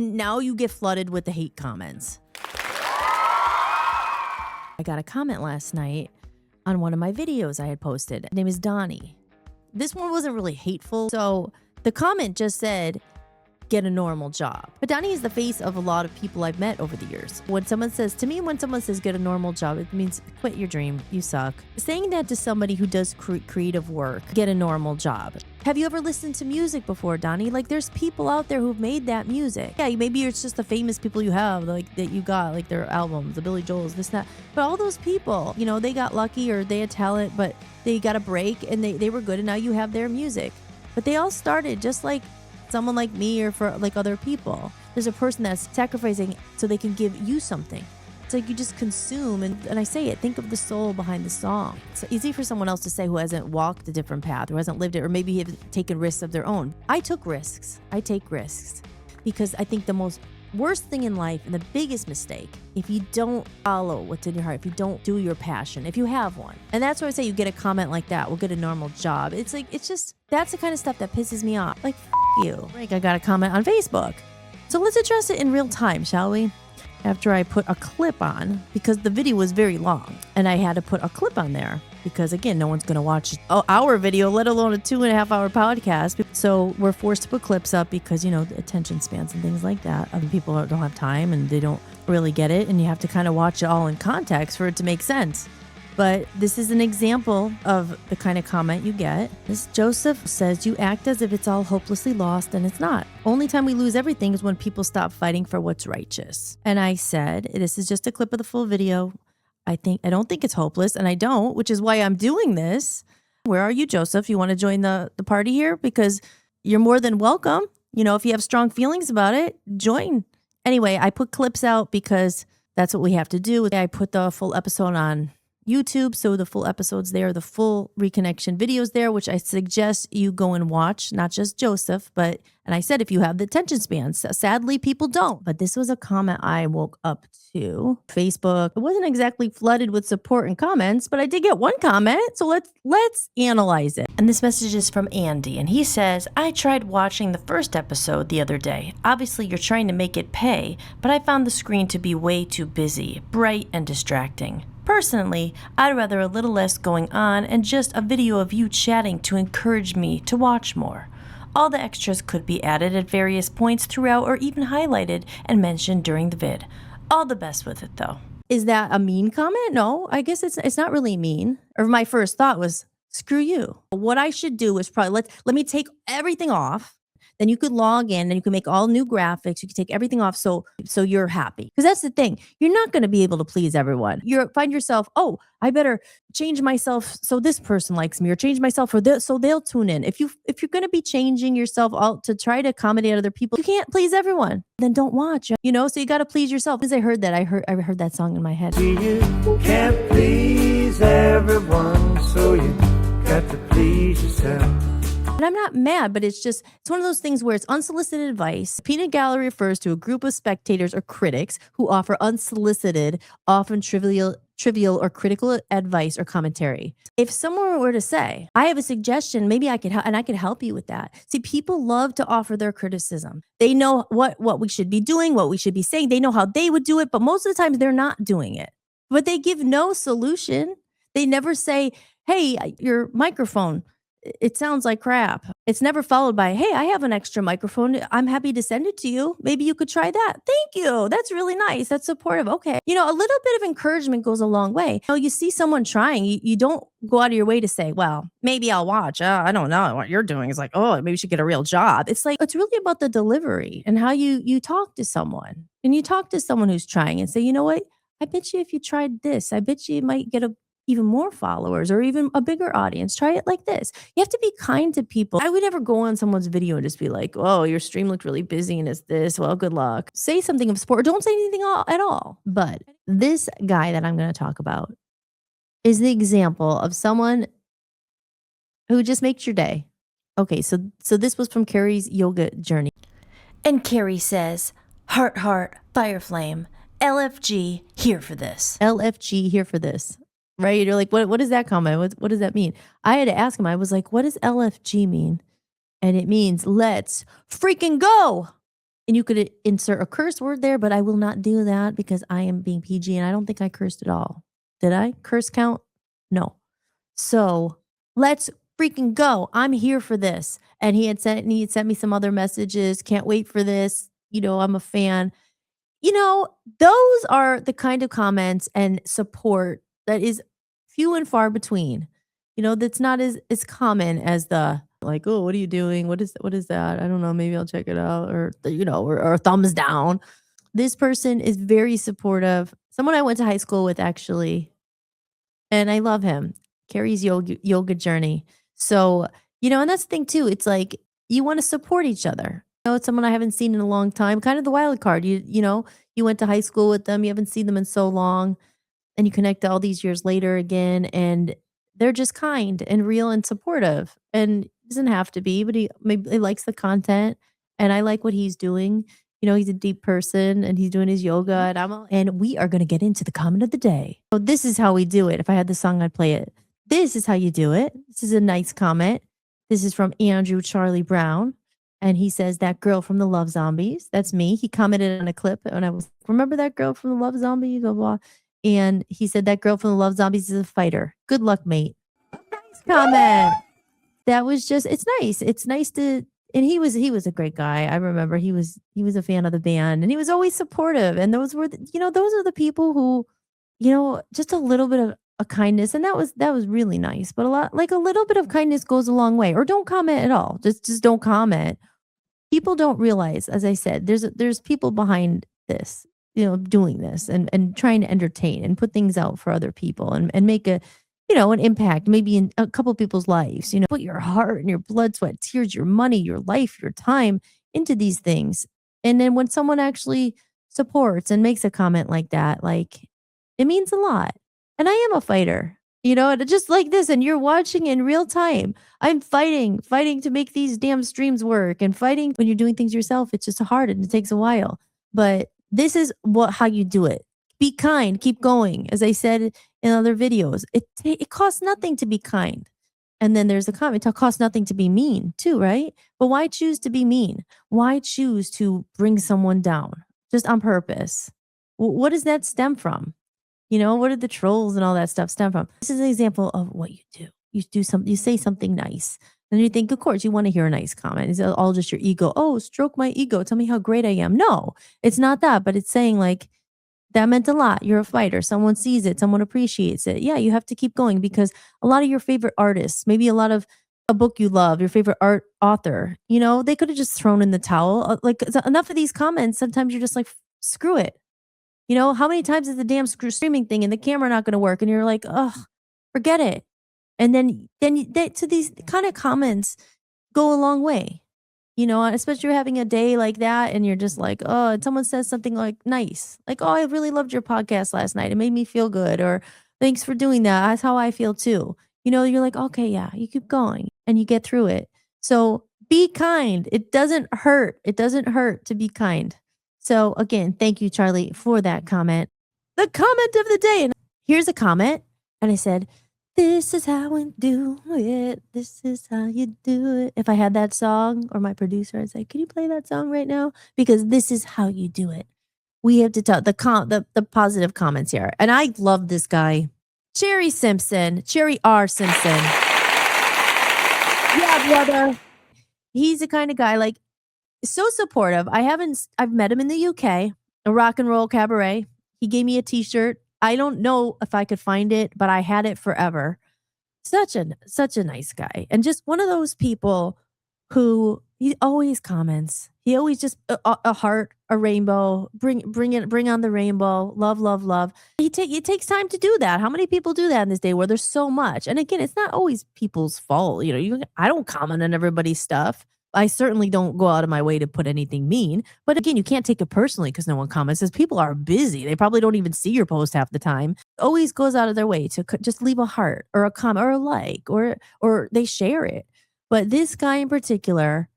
Now you get flooded with the hate comments. I got a comment last night on one of my videos I had posted. Her name is Donnie. This one wasn't really hateful. So the comment just said, get a normal job. But Donnie is the face of a lot of people I've met over the years. When someone says get a normal job, it means quit your dream, you suck. Saying that to somebody who does creative work, get a normal job. Have you ever listened to music before, Donnie? Like, there's people out there who've made that music. Yeah, maybe it's just the famous people you have, like that you got, like their albums, the Billy Joels, this, that. But all those people, you know, they got lucky or they had talent, but they got a break and they were good, and now you have their music. But they all started just like someone like me or for like other people. There's a person that's sacrificing so they can give you something. It's like you just consume, and I say it, think of the soul behind the song. It's easy for someone else to say who hasn't walked a different path or hasn't lived it, or maybe have taken risks of their own. I took risks. I take risks because I think the most worst thing in life and the biggest mistake, if you don't follow what's in your heart, if you don't do your passion, if you have one. And that's why I say you get a comment like that, we'll get a normal job. It's like, it's just, that's the kind of stuff that pisses me off. Like, you. Like, I got a comment on Facebook. So let's address it in real time, shall we? After I put a clip on, because the video was very long, and I had to put a clip on there because, again, no one's going to watch our video, let alone a 2.5 hour podcast. So we're forced to put clips up because, you know, the attention spans and things like that. Other people don't have time and they don't really get it, and you have to kind of watch it all in context for it to make sense. But this is an example of the kind of comment you get. This Joseph says, you act as if it's all hopelessly lost, and it's not. Only time we lose everything is when people stop fighting for what's righteous. And I said, this is just a clip of the full video. I don't think it's hopeless, and I don't, which is why I'm doing this. Where are you, Joseph? You want to join the party here? Because you're more than welcome. You know, if you have strong feelings about it, join. Anyway, I put clips out because that's what we have to do. I put the full episode on YouTube, so the full episode's there, the full reconnection videos there, which I suggest you go and watch, not just Joseph, but, and I said if you have the attention span, sadly people don't, but this was a comment I woke up to. Facebook, it wasn't exactly flooded with support and comments, but I did get one comment, so let's analyze it. And this message is from Andy, and he says, I tried watching the first episode the other day. Obviously you're trying to make it pay, but I found the screen to be way too busy, bright and distracting. Personally, I'd rather a little less going on and just a video of you chatting to encourage me to watch more. All the extras could be added at various points throughout or even highlighted and mentioned during the vid. All the best with it though. Is that a mean comment? No, I guess it's not really mean. Or my first thought was, screw you. What I should do is probably let me take everything off. Then you could log in and you can make all new graphics. You can take everything off so you're happy. Because that's the thing. You're not going to be able to please everyone. You find yourself, oh, I better change myself so this person likes me, or change myself so they'll tune in. If you're going to be changing yourself out to try to accommodate other people, you can't please everyone. Then don't watch. You know, so you got to please yourself. As I heard that, I heard that song in my head. You can't please everyone, so you got to please yourself. And I'm not mad, but it's one of those things where it's unsolicited advice. Peanut gallery refers to a group of spectators or critics who offer unsolicited, often trivial or critical advice or commentary. If someone were to say, I have a suggestion, maybe I could help you with that. See, people love to offer their criticism. They know what we should be doing, what we should be saying. They know how they would do it, but most of the time they're not doing it. But they give no solution. They never say, hey, your microphone, it sounds like crap. It's never followed by, hey, I have an extra microphone. I'm happy to send it to you. Maybe you could try that. Thank you. That's really nice. That's supportive. Okay. You know, a little bit of encouragement goes a long way. You know, you see someone trying, you don't go out of your way to say, well, maybe I'll watch. I don't know what you're doing. It's like, oh, maybe you should get a real job. It's like, it's really about the delivery and how you talk to someone. And you talk to someone who's trying and say, you know what? I bet you if you tried this, I bet you might get even more followers or even a bigger audience. Try it like this. You have to be kind to people. I would never go on someone's video and just be like, oh, your stream looked really busy and it's this. Well, good luck. Say something of support or don't say anything at all. But this guy that I'm going to talk about is the example of someone who just makes your day. Okay, so this was from Carrie's yoga journey. And Carrie says, heart, fire flame, LFG, here for this. LFG, here for this. Right? You're like, what does that comment? What does that mean? I had to ask him. I was like, what does LFG mean? And it means let's freaking go. and you could insert a curse word there, but I will not do that because I am being PG and I don't think I cursed at all. Did I? Curse count? No. So let's freaking go. I'm here for this. And he had sent me some other messages. Can't wait for this. I'm a fan. Those are the kind of comments and support that is few and far between. That's not as common as the like, oh, what are you doing? What is that? I don't know. Maybe I'll check it out, or thumbs down. This person is very supportive. Someone I went to high school with, actually, and I love him. Carrie's yoga journey. So, and that's the thing too. It's like you want to support each other. It's someone I haven't seen in a long time, kind of the wild card. You went to high school with them, you haven't seen them in so long, and you connect all these years later again, and they're just kind and real and supportive. And it doesn't have to be, but he likes the content, and I like what he's doing. He's a deep person and he's doing his yoga, and we are going to get into the comment of the day. So this is how we do it. If I had the song, I'd play it. This is how you do it. This is a nice comment. This is from Andrew Charlie Brown. And he says, that girl from the Love Zombies. That's me. He commented on a clip and I was, remember that girl from the Love Zombies? Blah, blah. And he said, that girl from the Love Zombies is a fighter. Good luck, mate. Nice comment. That was just, it's nice. It's nice to, and he was a great guy. I remember he was a fan of the band and he was always supportive. And those were, those are the people who, just a little bit of a kindness. And that was really nice. But a little bit of kindness goes a long way. Or don't comment at all. Just don't comment. People don't realize, as I said, there's people behind this, doing this and trying to entertain and put things out for other people and make an impact, maybe in a couple people's lives. Put your heart and your blood, sweat, tears, your money, your life, your time into these things. And then when someone actually supports and makes a comment like that, like, it means a lot. And I am a fighter, just like this. And you're watching in real time. I'm fighting to make these damn streams work, and fighting when you're doing things yourself. It's just hard and it takes a while. But this is how you do it. Be kind, keep going. As I said in other videos, it costs nothing to be kind. And then there's a comment, it costs nothing to be mean too, right? But why choose to be mean? Why choose to bring someone down just on purpose? What does that stem from? What did the trolls and all that stuff stem from? This is an example of what you do. You say something nice. And you think, of course, you want to hear a nice comment. It's all just your ego. Oh, stroke my ego. Tell me how great I am. No, it's not that. But it's saying like, that meant a lot. You're a fighter. Someone sees it. Someone appreciates it. Yeah, you have to keep going because a lot of your favorite artists, maybe a book you love, your favorite art author, they could have just thrown in the towel. Like enough of these comments. Sometimes you're just like, screw it. How many times is the damn streaming thing and the camera not going to work? And you're like, oh, forget it. And then to these kind of comments go a long way, especially you're having a day like that. And you're just like, oh, and someone says something like nice, like, oh, I really loved your podcast last night. It made me feel good. Or thanks for doing that. That's how I feel too. You're like, okay, yeah, you keep going and you get through it. So be kind. It doesn't hurt. It doesn't hurt to be kind. So again, thank you, Charlie, for that comment. The comment of the day. And here's a comment. And I said, this is how we do it. This is how you do it. If I had that song or my producer, I'd say, can you play that song right now? Because this is how you do it. We have to tell the positive comments here. And I love this guy, Cherry R. Simpson. Yeah, brother. He's the kind of guy like, so supportive. I've met him in the UK, a rock and roll cabaret. He gave me a t-shirt. I don't know if I could find it, but I had it forever. Such a nice guy. And just one of those people who he always comments. He always just a heart, a rainbow, bring on the rainbow, love, love, love. It takes time to do that. How many people do that in this day where there's so much? And again, it's not always people's fault. I don't comment on everybody's stuff. I certainly don't go out of my way to put anything mean. But again, you can't take it personally because no one comments. Because people are busy. They probably don't even see your post half the time. Always goes out of their way to just leave a heart or a comment or a like or they share it. But this guy in particular,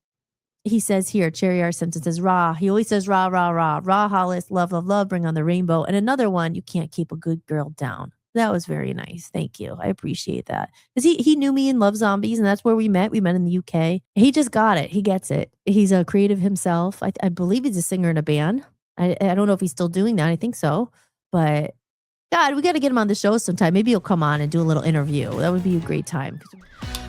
he says here, Cherry R. Simpson says, rah. He always says, rah, rah, rah. Rah, Hollis, love, love, love, bring on the rainbow. And another one, you can't keep a good girl down. That was very nice. Thank you. I appreciate that. Because he knew me and loved zombies, and that's where we met. We met in the UK. He just got it. He gets it. He's a creative himself. I believe he's a singer in a band. I don't know if he's still doing that. I think so. But God, we got to get him on the show sometime. Maybe he'll come on and do a little interview. That would be a great time.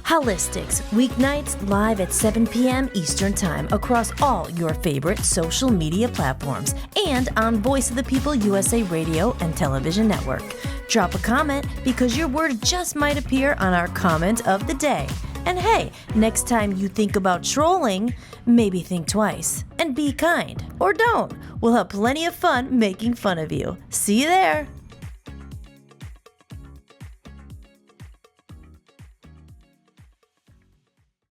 Hollis-Tics, weeknights live at 7 p.m. Eastern Time across all your favorite social media platforms and on Voice of the People USA Radio and Television Network. Drop a comment because your word just might appear on our comment of the day. And hey, next time you think about trolling, maybe think twice and be kind. Or don't. We'll have plenty of fun making fun of you. See you there.